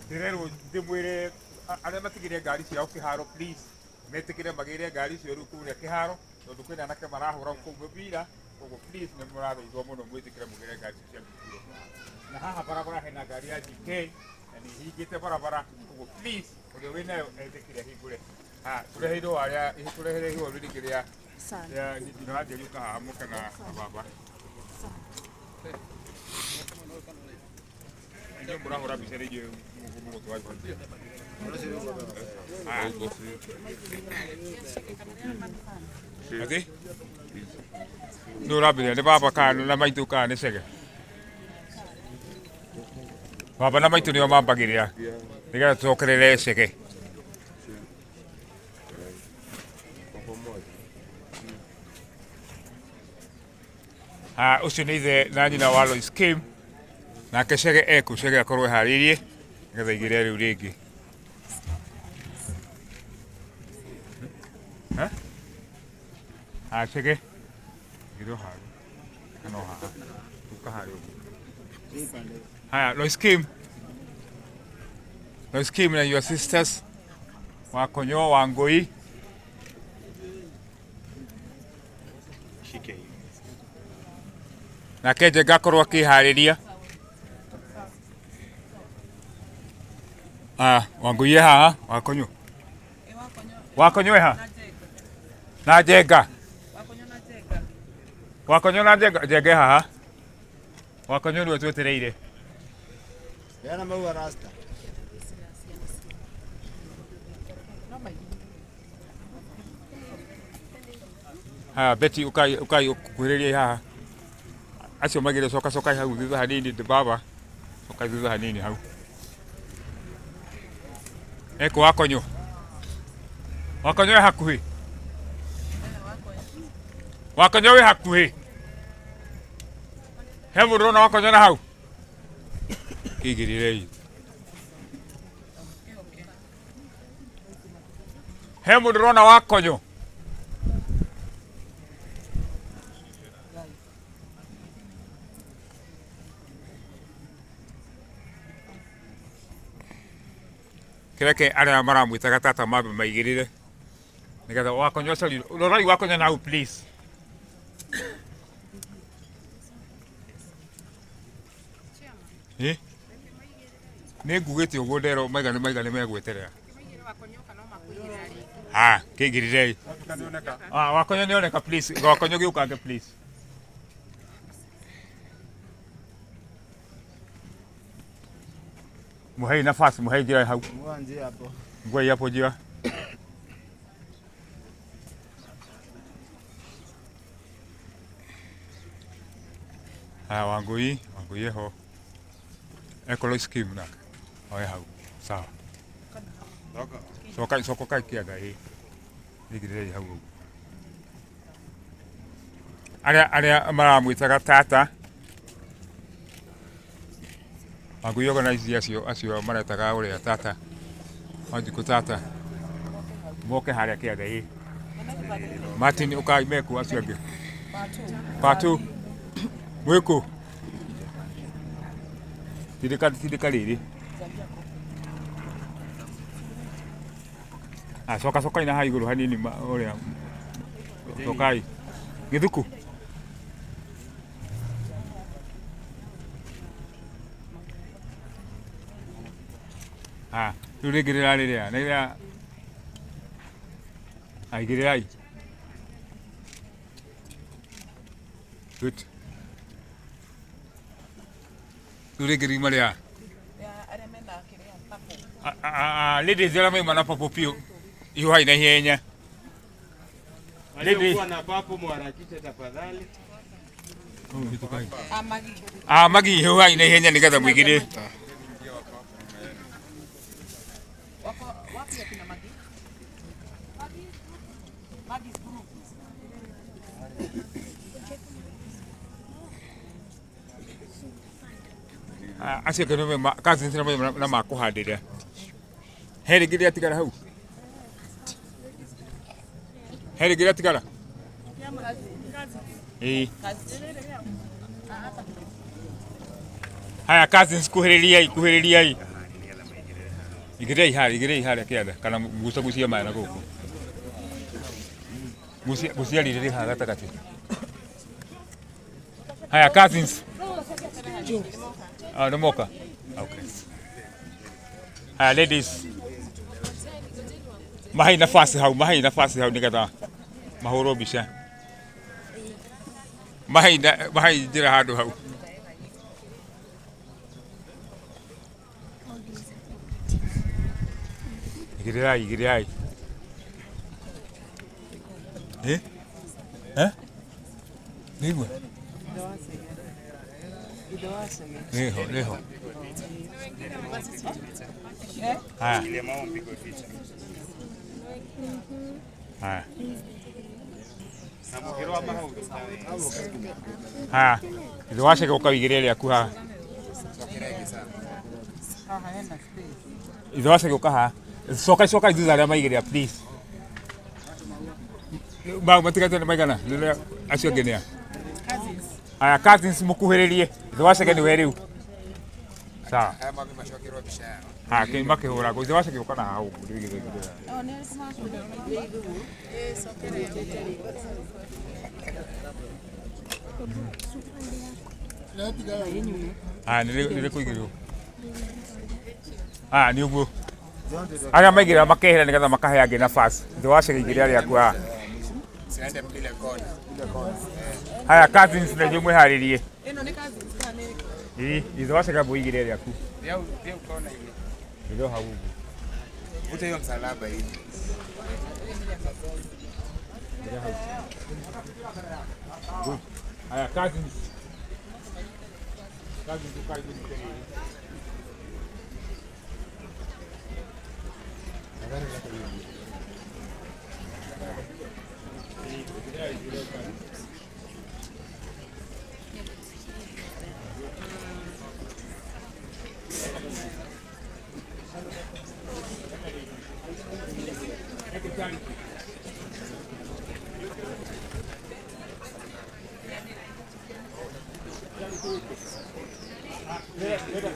Direro demwire ale matigire gari cia kiharo please metikire magire gari cio ruku ya kiharo tondu kwina nake marahura ku mubira koguo please ne murathaithwo muno mwitikire mugire gari cia mubira na haha barabara hena gari ya GK na ni hingite barabara koguo please uria winayo etikire hingure tureheirwo aria tureheirwo ririgiria ya ndino ya ndiuka hamuka na baba ndio murahura bicara igihe mugo twaje ati ndurabire ni baba kanu na maitu kanu sege baba na maitu nio mambagirira nigetha tucokerere sege ucio ni ithe na nyina wa Lois Kim nake Chege eku Chege akorwo ehariirie nigetha igire riu ringi Chege gido haru kana haha tukahari Lois Kim na your sisters Wakonyo Wangui nake Njega akorwo akihariria Wangui haha Wakonyo ha na Njenga Wakonyo na Njenga haha Wakonyo niwe twetereire yana maua rasta Betty ukai kuhiriria haha acio magire coka hau thutha hanini ndi baba coka thutha hanini hau eko Wakonyo hakuhi Wakonyo we hakuhi he mundu na Wakonyo na hau kigirirei he mundu na Wakonyo kireke aria maramwitaga tata mambe maigirire nigetha Wakonyo cari rorai Wakonyo na hau please ni ngugite uguo ndero maigane megweterera kigirirei Wakonyo nioneka please Wakonyo giukange please muhei nafasi muhei njira hau mwanzi hapo ngwai hapo njira Wangui ho eko Lois Kim na oe hau sawa soko kai kiaga nigirei hau aria maramwitaga tata Wangui organize acio maretaga uria tata wanjiku tata moke haria kiaga Martin ukai meku acio angi patu mwiko tidika riri coka ina ha iguru hanini uria cokai githuku riu ringirira riria na iria aigirirai good riu ringiri maria ladies aria maima na papo piu ihuhai na ihenya ladies na papo mwarakishe tafadhali magi ihuhai na ihenya nigetha mwigire acio ke no cousins na makuhandira heri gire atigara hau heri gire atigara haya cousins kuhiririai igirei hari kianda kana gucia maĩ na gũkũ gucia rĩrĩ haha gatagatĩ haya cousins nĩ moka okay haya ladies mahai nafasi hau nĩgetha mahũrwo mbica mahai njĩra handũ hau igiriai nĩguo nĩho ithe waceke ũkawĩigĩrĩra rĩaku haha ithe waceke ũkaha coka ithuothe arĩa maigĩrĩra please matigatĩ nĩ maigana acio angĩ nĩa haya cousins mũkuhĩrĩrie ithe waceke nĩwe rĩu sawa makĩhũragwo ithe waceke ũka na haha ũguo nĩ rĩkũigĩrĩrwo nĩ ũguo arĩa maigĩrĩra makehera nĩgetha makahe angĩ nafasi ithe waceke igĩrĩra rĩaku haha haya cousins na inyuĩ mwĩharĩrie ithe waceke mũigĩrĩra rĩaku nĩrĩo hau ũguo haya cousins ũkaigĩrĩra Mira,